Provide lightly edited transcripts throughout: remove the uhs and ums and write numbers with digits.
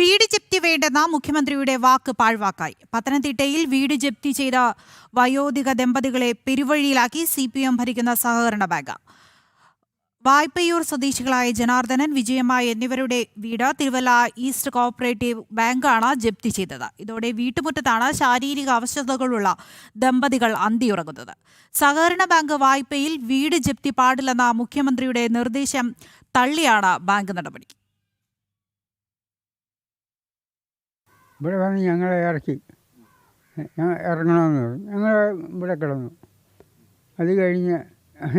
വീട് ജപ്തി വേണ്ടെന്ന മുഖ്യമന്ത്രിയുടെ വാക്ക് പാഴ്വാക്കായി. പത്തനംതിട്ടയിൽ വീട് ജപ്തി ചെയ്ത വയോധിക ദമ്പതികളെ പെരുവഴിയിലാക്കി CPM ഭരിക്കുന്ന സഹകരണ ബാങ്ക്. വായ്പയൂർ സ്വദേശികളായ ജനാർദ്ദനൻ, വിജയമ്മ എന്നിവരുടെ വീട് തിരുവല്ല ഈസ്റ്റ് കോഓപ്പറേറ്റീവ് ബാങ്കാണ് ജപ്തി ചെയ്തത്. ഇതോടെ വീട്ടുമുറ്റത്താണ് ശാരീരിക അവശതകളുള്ള ദമ്പതികൾ അന്തിയുറങ്ങുന്നത്. സഹകരണ ബാങ്ക് വായ്പയിൽ വീട് ജപ്തി പാടില്ലെന്ന മുഖ്യമന്ത്രിയുടെ നിർദ്ദേശം തള്ളിയാണ് ബാങ്ക് നടപടി. ഇവിടെ വന്ന് ഞങ്ങളെ ഇറക്കി ഇറങ്ങണമെന്ന് പറഞ്ഞു. ഞങ്ങൾ ഇവിടെ കിടന്നു. അത് കഴിഞ്ഞ്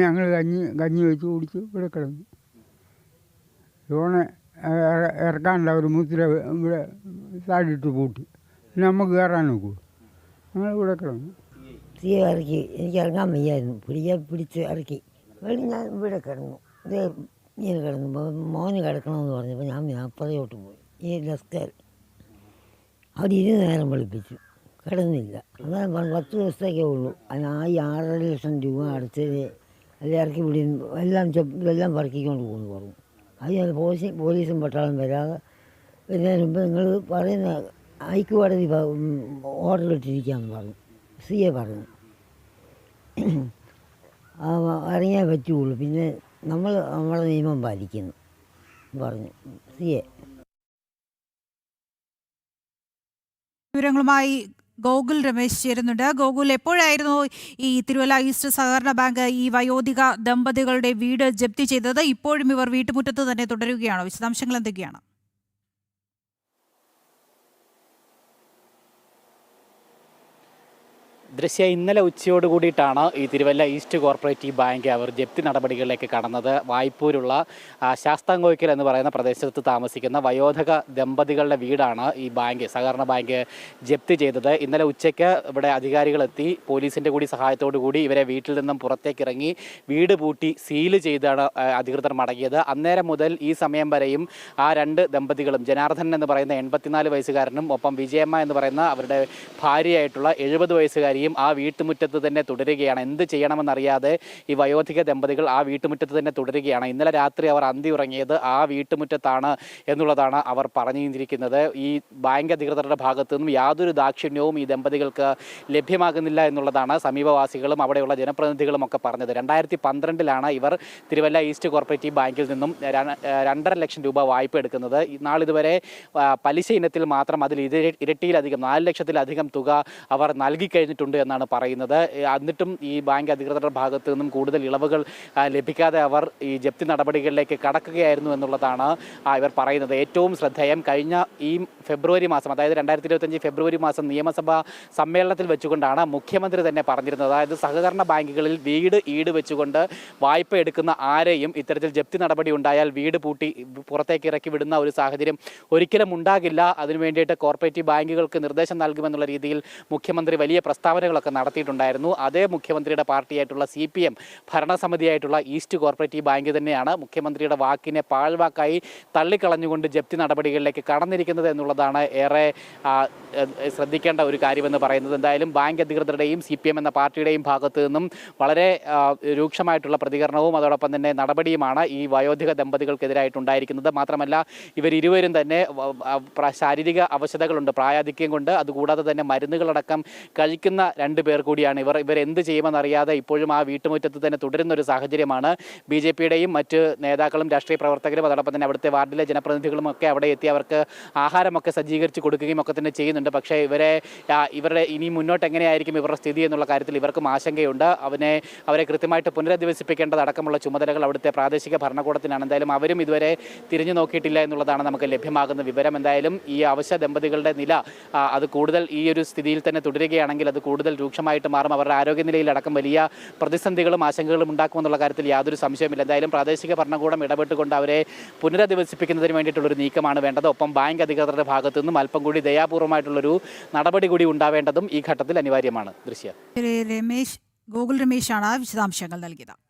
ഞങ്ങൾ കഞ്ഞി വെച്ച് കുടിച്ച് ഇവിടെ കിടന്നു. ലോണ് ഇറക്കാനുള്ള ഒരു മുദ്ര ഇവിടെ താഴിട്ട് പൂട്ടി. പിന്നെ നമുക്ക് കയറാൻ നോക്കൂ. ഞങ്ങൾ ഇവിടെ കിടന്നു. ഇറക്കി. എനിക്ക് ഇറങ്ങാൻ വയ്യായിരുന്നു. പിടിച്ച് ഇറക്കി. ഞാൻ ഇവിടെ കിടന്നു. ഇത് ഇങ്ങനെ കിടന്നു. മോന് കിടക്കണമെന്ന് പറഞ്ഞപ്പോൾ ഞാൻ അപ്പുറത്തോട്ട് പോയി. ഈ ഡെസ്കേൽ അവിടെ 20 നേരം വെളുപ്പിച്ചു. കിടന്നില്ല. അതാണ് 10 ദിവസത്തേക്കേ ഉള്ളൂ. അതിന് 6.5 ലക്ഷം രൂപ അടച്ചത് എല്ലാം ഇറക്കി വിടി എല്ലാം പറക്കിക്കൊണ്ട് പോകുന്നു പറഞ്ഞു. അത് ഞാൻ പോലീസും പട്ടാളം വരാതെ വരുന്നതിന് മുമ്പ് നിങ്ങൾ പറയുന്ന ഹൈക്കോടതി ഓർഡർ ഇട്ടിരിക്കാമെന്ന് പറഞ്ഞു. CA പറഞ്ഞു ഇറങ്ങിയേ പറ്റുള്ളൂ. പിന്നെ നമ്മളെ നിയമം പാലിക്കുന്നു പറഞ്ഞു CA. വിവരങ്ങളുമായി ഗോകുൽ രമേശ് ചേരുന്നുണ്ട്. ഗോകുൽ, എപ്പോഴായിരുന്നു ഈ തിരുവല്ല ഈസ്റ്റ് സഹകരണ ബാങ്ക് ഈ വയോധിക ദമ്പതികളുടെ വീട് ജപ്തി ചെയ്തത്? ഇപ്പോഴും ഇവർ വീട്ടുമുറ്റത്ത് തന്നെ തുടരുകയാണോ? വിശദാംശങ്ങൾ എന്തൊക്കെയാണ്? ഇന്നലെ ഉച്ചയോട് കൂടിയിട്ടാണ് ഈ തിരുവല്ല ഈസ്റ്റ് കോർപ്പറേറ്റീവ് ബാങ്ക് അവർ ജപ്തി നടപടികളിലേക്ക് കടന്നത്. വായ്പൂരുള്ള ശാസ്താംകോയ്ക്കൽ എന്ന് പറയുന്ന പ്രദേശത്ത് താമസിക്കുന്ന വയോധിക ദമ്പതികളുടെ വീടാണ് ഈ സഹകരണ ബാങ്ക് ജപ്തി ചെയ്തത്. ഇന്നലെ ഉച്ചയ്ക്ക് ഇവിടെ അധികാരികളെത്തി പോലീസിൻ്റെ കൂടി സഹായത്തോടു കൂടി ഇവരെ വീട്ടിൽ നിന്നും പുറത്തേക്കിറങ്ങി വീട് പൂട്ടി സീല് ചെയ്താണ് അധികൃതർ മടങ്ങിയത്. അന്നേരം മുതൽ ഈ സമയം വരെയും ആ 2 ദമ്പതികളും, ജനാർദ്ദനൻ എന്ന് പറയുന്ന 84 വയസ്സുകാരനും ഒപ്പം വിജയമ്മ എന്ന് പറയുന്ന അവരുടെ ഭാര്യയായിട്ടുള്ള 70 വയസ്സുകാരിയും ആ വീട്ടുമുറ്റത്ത് തന്നെ തുടരുകയാണ്. എന്ത് ചെയ്യണമെന്നറിയാതെ ഈ വയോധിക ദമ്പതികൾ ആ വീട്ടുമുറ്റത്ത് തന്നെ തുടരുകയാണ്. ഇന്നലെ രാത്രി അവർ അന്തി ഉറങ്ങിയത് ആ വീട്ടുമുറ്റത്താണ് എന്നുള്ളതാണ് അവർ പറഞ്ഞിരിക്കുന്നത്. ഈ ബാങ്ക് അധികൃതരുടെ ഭാഗത്തു നിന്നും യാതൊരു ദാക്ഷിണ്യവും ഈ ദമ്പതികൾക്ക് ലഭ്യമാകുന്നില്ല എന്നുള്ളതാണ് സമീപവാസികളും അവിടെയുള്ള ജനപ്രതിനിധികളും ഒക്കെ പറഞ്ഞത്. 2012 ഇവർ തിരുവല്ല ഈസ്റ്റ് കോർപ്പറേറ്റീവ് ബാങ്കിൽ നിന്നും 2.5 ലക്ഷം രൂപ വായ്പ എടുക്കുന്നത്. നാളിതുവരെ പലിശ ഇനത്തിൽ മാത്രം അതിൽ ഇരട്ടിയിലധികം 4 ലക്ഷത്തിലധികം തുക അവർ നൽകിക്കഴിഞ്ഞിട്ടുണ്ട് എന്നാണ് പറയുന്നത്. എന്നിട്ടും ഈ ബാങ്ക് അധികൃതരുടെ ഭാഗത്തു നിന്നും കൂടുതൽ ഇളവുകൾ ലഭിക്കാതെ അവർ ഈ ജപ്തി നടപടികളിലേക്ക് കടക്കുകയായിരുന്നു എന്നുള്ളതാണ് ഇവർ പറയുന്നത്. ഏറ്റവും ശ്രദ്ധേയം, കഴിഞ്ഞ ഈ ഫെബ്രുവരി മാസം, അതായത് 2025 ഫെബ്രുവരി മാസം നിയമസഭാ സമ്മേളനത്തിൽ വെച്ചുകൊണ്ടാണ് മുഖ്യമന്ത്രി തന്നെ പറഞ്ഞിരുന്നത്. അതായത് സഹകരണ ബാങ്കുകളിൽ വീട് ഈട് വെച്ചുകൊണ്ട് വായ്പ എടുക്കുന്ന ആരെയും ഇത്തരത്തിൽ ജപ്തി നടപടി ഉണ്ടായാൽ വീട് പൂട്ടി പുറത്തേക്ക് ഇറക്കി വിടുന്ന ഒരു സാഹചര്യം ഒരിക്കലും ഉണ്ടാകില്ല. അതിനു വേണ്ടിയിട്ട് കോർപ്പറേറ്റീവ് ബാങ്കുകൾക്ക് നിർദ്ദേശം നൽകുമെന്നുള്ള രീതിയിൽ മുഖ്യമന്ത്രി വലിയ പ്രസ്താവനകളൊക്കെ നടത്തിയിട്ടുണ്ടായിരുന്നു. അതേ മുഖ്യമന്ത്രിയുടെ പാർട്ടിയായിട്ടുള്ള CPM ഭരണസമിതിയായിട്ടുള്ള ഈസ്റ്റ് കോർപ്പറേറ്റീവ് ബാങ്ക് തന്നെയാണ് മുഖ്യമന്ത്രിയുടെ വാക്കിനെ പാഴ്വാക്കായി തള്ളിക്കളഞ്ഞുകൊണ്ട് ജപ്തി നടപടികളിലേക്ക് കടന്നിരിക്കുന്നത് എന്നുള്ളതാണ് ഏറെ ശ്രദ്ധിക്കേണ്ട ഒരു കാര്യമെന്ന് പറയുന്നത്. എന്തായാലും ബാങ്ക് അധികൃതരുടെയും CPM എന്ന പാർട്ടിയുടെയും ഭാഗത്തു നിന്നും വളരെ രൂക്ഷമായിട്ടുള്ള പ്രതികരണവും അതോടൊപ്പം തന്നെ നടപടിയുമാണ് ഈ വയോധിക ദമ്പതികൾക്കെതിരായിട്ടുണ്ടായിരിക്കുന്നത്. മാത്രമല്ല ഇവരിരുവരും തന്നെ ശാരീരിക അവശതകളുണ്ട്, പ്രായാധിക്യം കൊണ്ട്. അതുകൂടാതെ തന്നെ മരുന്നുകളടക്കം കഴിക്കുന്ന 2 പേർ കൂടിയാണ് ഇവർ എന്ത് ചെയ്യുമെന്നറിയാതെ ഇപ്പോഴും ആ വീട്ടുമുറ്റത്ത് തന്നെ തുടരുന്ന ഒരു സാഹചര്യമാണ്. BJPയുടെയും മറ്റ് നേതാക്കളും രാഷ്ട്രീയ പ്രവർത്തകരും അതോടൊപ്പം തന്നെ അവിടുത്തെ വാർഡിലെ ജനപ്രതിനിധികളും ഒക്കെ അവിടെ എത്തി അവർക്ക് ആഹാരമൊക്കെ സജ്ജീകരിച്ച് കൊടുക്കുകയും ഒക്കെ തന്നെ ചെയ്യുന്നുണ്ട്. പക്ഷേ ഇവരുടെ ഇനി മുന്നോട്ട് എങ്ങനെയായിരിക്കും ഇവരുടെ സ്ഥിതി എന്നുള്ള കാര്യത്തിൽ ഇവർക്കും ആശങ്കയുണ്ട്. അവരെ കൃത്യമായിട്ട് പുനരധിവസിപ്പിക്കേണ്ടത് അടക്കമുള്ള ചുമതലകൾ അവിടുത്തെ പ്രാദേശിക ഭരണകൂടത്തിനാണ്. എന്തായാലും അവരും ഇതുവരെ തിരിഞ്ഞു നോക്കിയിട്ടില്ല എന്നുള്ളതാണ് നമുക്ക് ലഭ്യമാകുന്ന വിവരം. എന്തായാലും ഈ അവശ്യ ദമ്പതികളുടെ നില അത് കൂടുതൽ ഈ ഒരു സ്ഥിതിയിൽ തന്നെ തുടരുകയാണെങ്കിൽ അത് കൂടുതൽ രൂക്ഷമായിട്ട് മാറും. അവരുടെ ആരോഗ്യനിലയിലടക്കം വലിയ പ്രതിസന്ധികളും ആശങ്കകളും ഉണ്ടാക്കുമെന്നുള്ള കാര്യത്തിൽ യാതൊരു സംശയമില്ല. എന്തായാലും പ്രാദേശിക ഭരണകൂടം ഇടപെട്ടുകൊണ്ട് അവരെ പുനരധിവസിപ്പിക്കുന്നതിന് വേണ്ടിയിട്ടുള്ളൊരു നീക്കമാണ് വേണ്ടത്. ഒപ്പം ബാങ്ക് അധികൃതരുടെ ഭാഗത്തു നിന്നും അല്പം കൂടി ദയാപൂർവമായിട്ടുള്ളൊരു നടപടി കൂടി ഉണ്ടാവേണ്ടതും ഈ ഘട്ടത്തിൽ അനിവാര്യമാണ്. ഗോകുൽ രമേശാണ് വിശദാംശങ്ങൾ നൽകിയത്.